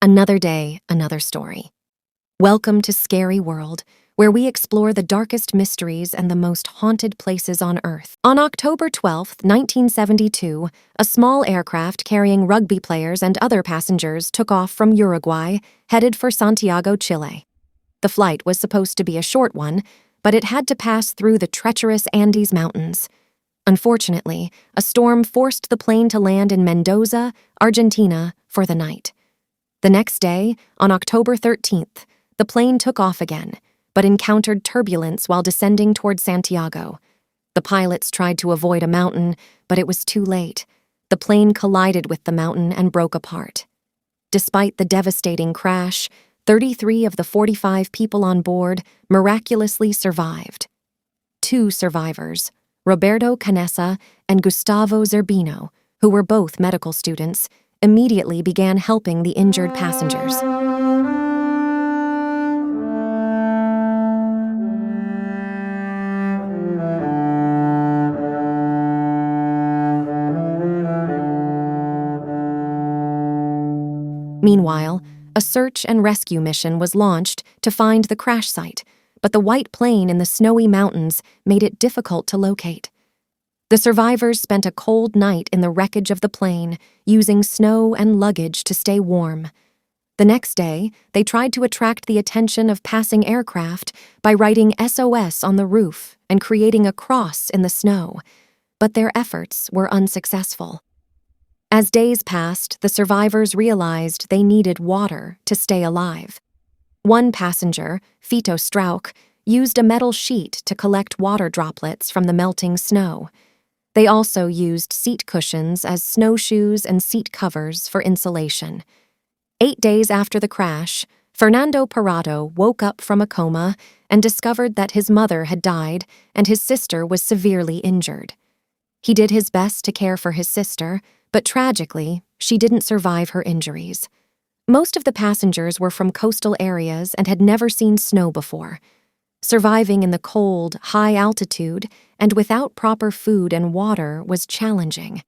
Another day, another story. Welcome to Scary World, where we explore the darkest mysteries and the most haunted places on Earth. On October 12, 1972, a small aircraft carrying rugby players and other passengers took off from Uruguay, headed for Santiago, Chile. The flight was supposed to be a short one, but it had to pass through the treacherous Andes Mountains. Unfortunately, a storm forced the plane to land in Mendoza, Argentina, for the night. The next day, on October 13th, the plane took off again, but encountered turbulence while descending toward Santiago. The pilots tried to avoid a mountain, but it was too late. The plane collided with the mountain and broke apart. Despite the devastating crash, 33 of the 45 people on board miraculously survived. Two survivors, Roberto Canessa and Gustavo Zerbino, who were both medical students, immediately began helping the injured passengers. Meanwhile, a search and rescue mission was launched to find the crash site, but the white plane in the snowy mountains made it difficult to locate. The survivors spent a cold night in the wreckage of the plane, using snow and luggage to stay warm. The next day, they tried to attract the attention of passing aircraft by writing SOS on the roof and creating a cross in the snow, but their efforts were unsuccessful. As days passed, the survivors realized they needed water to stay alive. One passenger, Fito Strauch, used a metal sheet to collect water droplets from the melting snow. They also used seat cushions as snowshoes and seat covers for insulation. 8 days after the crash, Fernando Parado woke up from a coma and discovered that his mother had died and his sister was severely injured. He did his best to care for his sister, but tragically, she didn't survive her injuries. Most of the passengers were from coastal areas and had never seen snow before. Surviving in the cold, high altitude, and without proper food and water was challenging.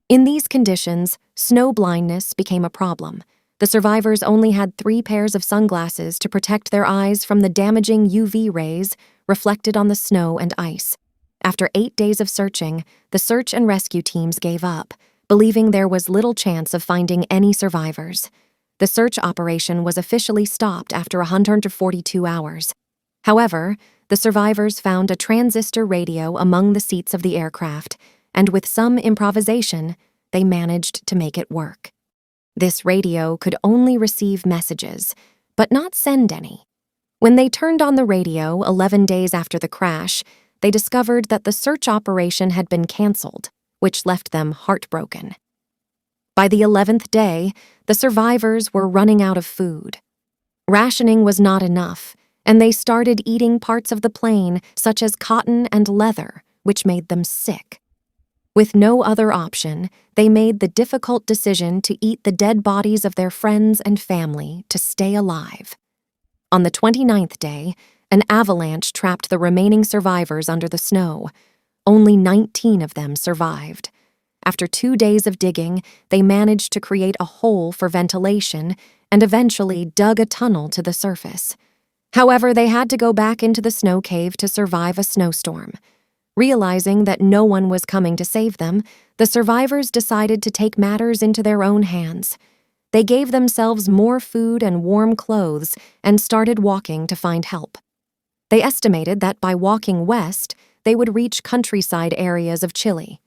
In these conditions, snow blindness became a problem. The survivors only had 3 pairs of sunglasses to protect their eyes from the damaging UV rays reflected on the snow and ice. After 8 days of searching, the search and rescue teams gave up, believing there was little chance of finding any survivors. The search operation was officially stopped after 142 hours. However, the survivors found a transistor radio among the seats of the aircraft, and with some improvisation, they managed to make it work. This radio could only receive messages, but not send any. When they turned on the radio 11 days after the crash, they discovered that the search operation had been canceled, which left them heartbroken. By the 11th day, the survivors were running out of food. Rationing was not enough, and they started eating parts of the plane, such as cotton and leather, which made them sick. With no other option, they made the difficult decision to eat the dead bodies of their friends and family to stay alive. On the 29th day, an avalanche trapped the remaining survivors under the snow. Only 19 of them survived. After 2 days of digging, they managed to create a hole for ventilation and eventually dug a tunnel to the surface. However, they had to go back into the snow cave to survive a snowstorm. Realizing that no one was coming to save them, the survivors decided to take matters into their own hands. They gave themselves more food and warm clothes and started walking to find help. They estimated that by walking west, they would reach countryside areas of Chile.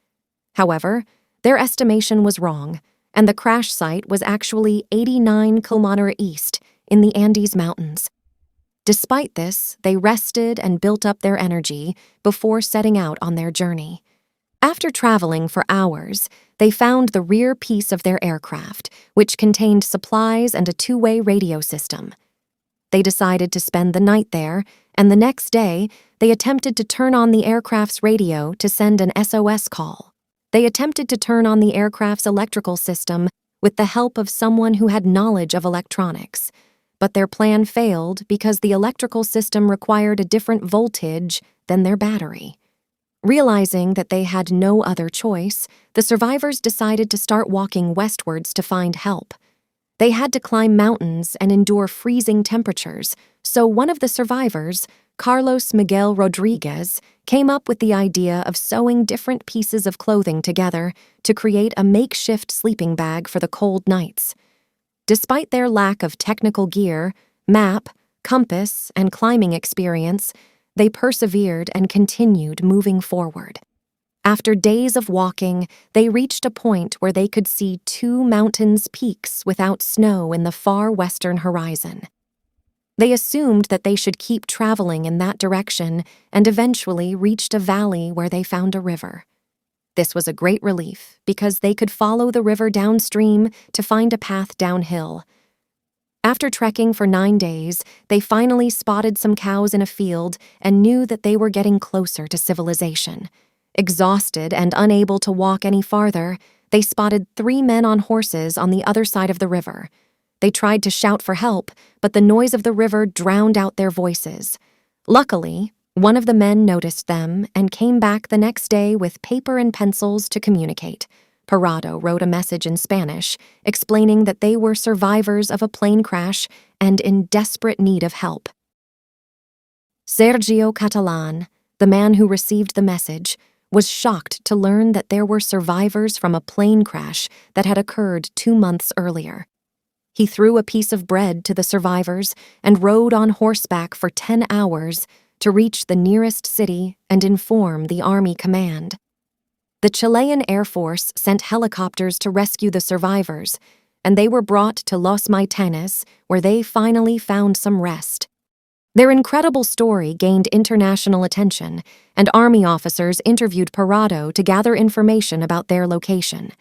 However, their estimation was wrong, and the crash site was actually 89 kilometers east in the Andes Mountains. Despite this, they rested and built up their energy before setting out on their journey. After traveling for hours, they found the rear piece of their aircraft, which contained supplies and a 2-way radio system. They decided to spend the night there, and the next day, they attempted to turn on the aircraft's radio to send an SOS call. They attempted to turn on the aircraft's electrical system with the help of someone who had knowledge of electronics, but their plan failed because the electrical system required a different voltage than their battery. Realizing that they had no other choice, the survivors decided to start walking westwards to find help. They had to climb mountains and endure freezing temperatures, so one of the survivors, Carlos Miguel Rodriguez, came up with the idea of sewing different pieces of clothing together to create a makeshift sleeping bag for the cold nights. Despite their lack of technical gear, map, compass, and climbing experience, they persevered and continued moving forward. After days of walking, they reached a point where they could see two mountains' peaks without snow in the far western horizon. They assumed that they should keep traveling in that direction and eventually reached a valley where they found a river. This was a great relief because they could follow the river downstream to find a path downhill. After trekking for 9 days, they finally spotted some cows in a field and knew that they were getting closer to civilization. Exhausted and unable to walk any farther, they spotted 3 men on horses on the other side of the river. They tried to shout for help, but the noise of the river drowned out their voices. Luckily, one of the men noticed them and came back the next day with paper and pencils to communicate. Parado wrote a message in Spanish, explaining that they were survivors of a plane crash and in desperate need of help. Sergio Catalan, the man who received the message, was shocked to learn that there were survivors from a plane crash that had occurred 2 months earlier. He threw a piece of bread to the survivors and rode on horseback for 10 hours to reach the nearest city and inform the Army command. The Chilean Air Force sent helicopters to rescue the survivors, and they were brought to Los Maitenes, where they finally found some rest. Their incredible story gained international attention, and Army officers interviewed Parado to gather information about their location.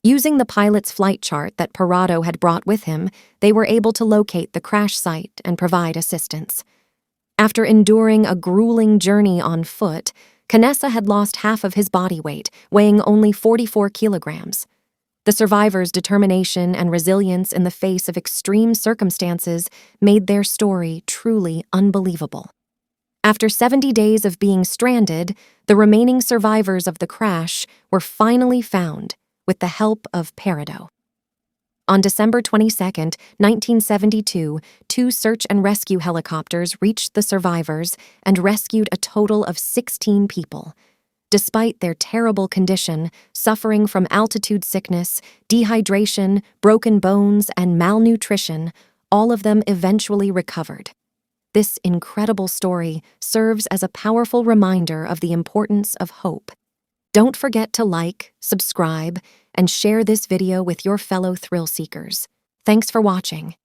Using the pilot's flight chart that Parado had brought with him, they were able to locate the crash site and provide assistance. After enduring a grueling journey on foot, Canessa had lost half of his body weight, weighing only 44 kilograms. The survivors' determination and resilience in the face of extreme circumstances made their story truly unbelievable. After 70 days of being stranded, the remaining survivors of the crash were finally found with the help of Parado. On December 22, 1972, 2 search and rescue helicopters reached the survivors and rescued a total of 16 people. Despite their terrible condition, suffering from altitude sickness, dehydration, broken bones, and malnutrition, all of them eventually recovered. This incredible story serves as a powerful reminder of the importance of hope. Don't forget to like, subscribe, and share this video with your fellow thrill seekers. Thanks for watching.